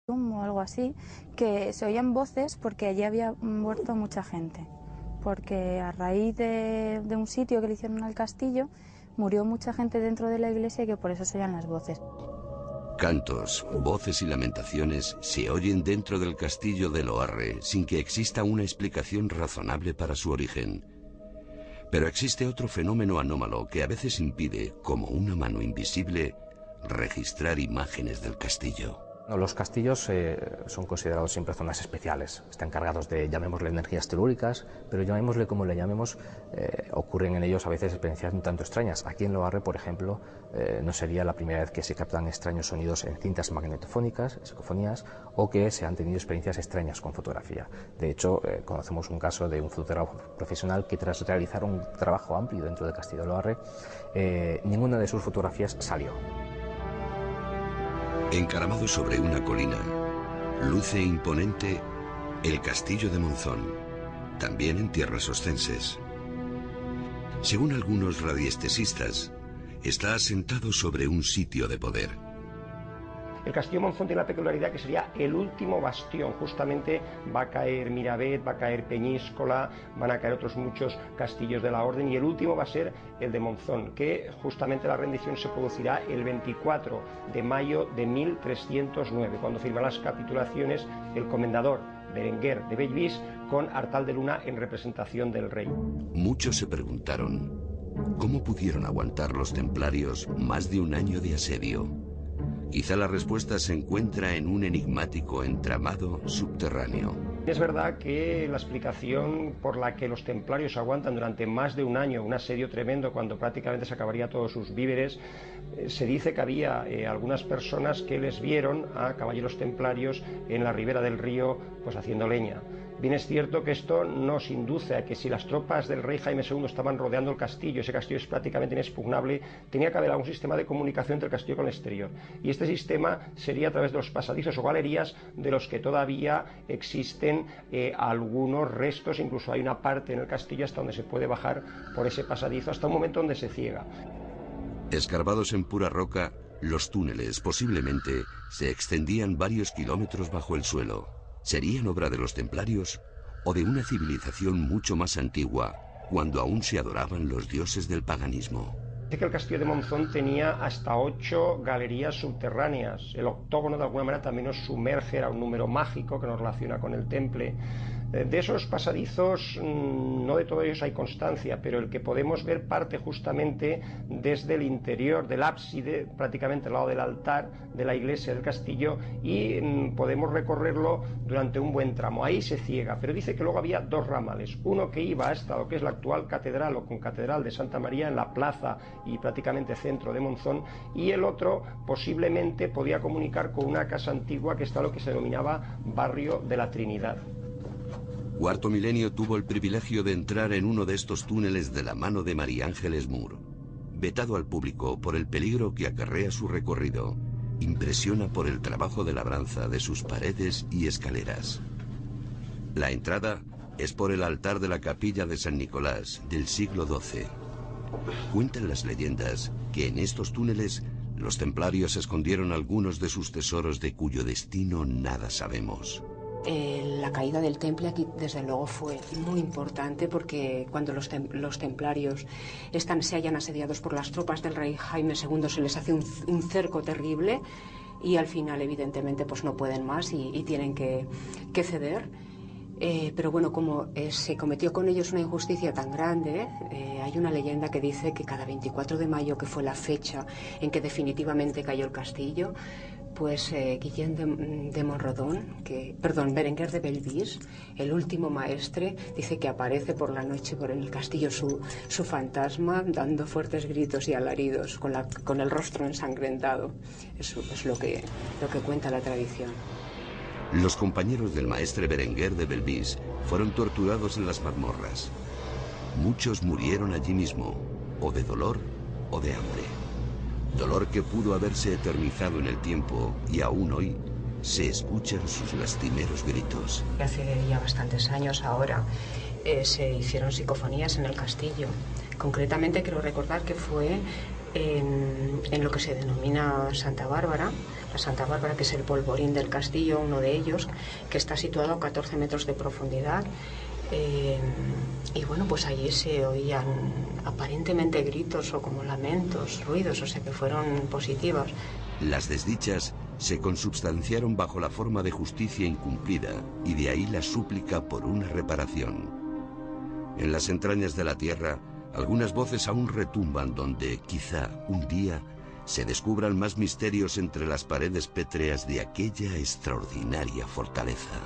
o algo así, que se oían voces porque allí había muerto mucha gente, porque a raíz de un sitio que le hicieron al castillo murió mucha gente dentro de la iglesia y que por eso se oían las voces. Cantos, voces y lamentaciones se oyen dentro del castillo de Loarre sin que exista una explicación razonable para su origen. Pero existe otro fenómeno anómalo que a veces impide, como una mano invisible, registrar imágenes del castillo. Los castillos son considerados siempre zonas especiales. Están cargados de, llamémosle, energías telúricas, pero llamémosle como le llamemos, ocurren en ellos a veces experiencias un tanto extrañas. Aquí en Loarre, por ejemplo, no sería la primera vez que se captan extraños sonidos en cintas magnetofónicas, psicofonías, o que se han tenido experiencias extrañas con fotografía. De hecho, conocemos un caso de un fotógrafo profesional que tras realizar un trabajo amplio dentro del castillo de Loarre, ninguna de sus fotografías salió. Encaramado sobre una colina, luce imponente el castillo de Monzón, también en tierras oscenses. Según algunos radiestesistas, está asentado sobre un sitio de poder. El castillo de Monzón tiene la peculiaridad que sería el último bastión. Justamente va a caer Miravet, va a caer Peñíscola, van a caer otros muchos castillos de la orden y el último va a ser el de Monzón, que justamente la rendición se producirá el 24 de mayo de 1309, cuando firma las capitulaciones el comendador Berenguer de Bellvis con Artal de Luna en representación del rey. Muchos se preguntaron, ¿cómo pudieron aguantar los templarios más de un año de asedio? Quizá la respuesta se encuentra en un enigmático entramado subterráneo. Es verdad que la explicación por la que los templarios aguantan durante más de un año un asedio tremendo cuando prácticamente se acabaría todos sus víveres, se dice que había algunas personas que les vieron a caballeros templarios en la ribera del río pues haciendo leña. Bien es cierto que esto nos induce a que si las tropas del rey Jaime II estaban rodeando el castillo, ese castillo es prácticamente inexpugnable, tenía que haber algún sistema de comunicación entre el castillo con el exterior. Y este sistema sería a través de los pasadizos o galerías de los que todavía existen algunos restos, incluso hay una parte en el castillo hasta donde se puede bajar por ese pasadizo hasta un momento donde se ciega. Escarbados en pura roca, los túneles posiblemente se extendían varios kilómetros bajo el suelo. ¿Serían obra de los templarios o de una civilización mucho más antigua, cuando aún se adoraban los dioses del paganismo? Dice que el castillo de Monzón tenía hasta 8 galerías subterráneas. El octógono de alguna manera también nos sumerge, era un número mágico que nos relaciona con el temple. De esos pasadizos, no de todos ellos hay constancia, pero el que podemos ver parte justamente desde el interior del ábside, prácticamente al lado del altar de la iglesia del castillo, y podemos recorrerlo durante un buen tramo. Ahí se ciega, pero dice que luego había 2 ramales, uno que iba hasta lo que es la actual catedral o concatedral de Santa María en la plaza y prácticamente centro de Monzón, y el otro posiblemente podía comunicar con una casa antigua que está lo que se denominaba barrio de la Trinidad. Cuarto Milenio tuvo el privilegio de entrar en uno de estos túneles de la mano de María Ángeles Moore. Vetado al público por el peligro que acarrea su recorrido, impresiona por el trabajo de labranza de sus paredes y escaleras. La entrada es por el altar de la capilla de San Nicolás del siglo XII. Cuentan las leyendas que en estos túneles los templarios escondieron algunos de sus tesoros de cuyo destino nada sabemos. La caída del temple aquí desde luego fue muy importante porque cuando los templarios se hallan asediados por las tropas del rey Jaime II se les hace un cerco terrible y al final evidentemente pues no pueden más y tienen que ceder. Pero bueno, como se cometió con ellos una injusticia tan grande, hay una leyenda que dice que cada 24 de mayo, que fue la fecha en que definitivamente cayó el castillo, pues Guillem de Monrodon, Berenguer de Bellvis, el último maestre, dice que aparece por la noche por el castillo su fantasma dando fuertes gritos y alaridos con el rostro ensangrentado. Eso es lo que cuenta la tradición. Los compañeros del maestre Berenguer de Bellvis fueron torturados en las mazmorras. Muchos murieron allí mismo, o de dolor o de hambre. Dolor que pudo haberse eternizado en el tiempo y aún hoy se escuchan sus lastimeros gritos. Hace ya bastantes años ahora se hicieron psicofonías en el castillo. Concretamente quiero recordar que fue en lo que se denomina Santa Bárbara, la Santa Bárbara, que es el polvorín del castillo, uno de ellos, que está situado a 14 metros de profundidad. Y bueno, pues allí se oían aparentemente gritos o como lamentos, ruidos, o sea que fueron positivas. Las desdichas se consubstanciaron bajo la forma de justicia incumplida y de ahí la súplica por una reparación. En las entrañas de la tierra, algunas voces aún retumban donde, quizá, un día, se descubran más misterios entre las paredes pétreas de aquella extraordinaria fortaleza.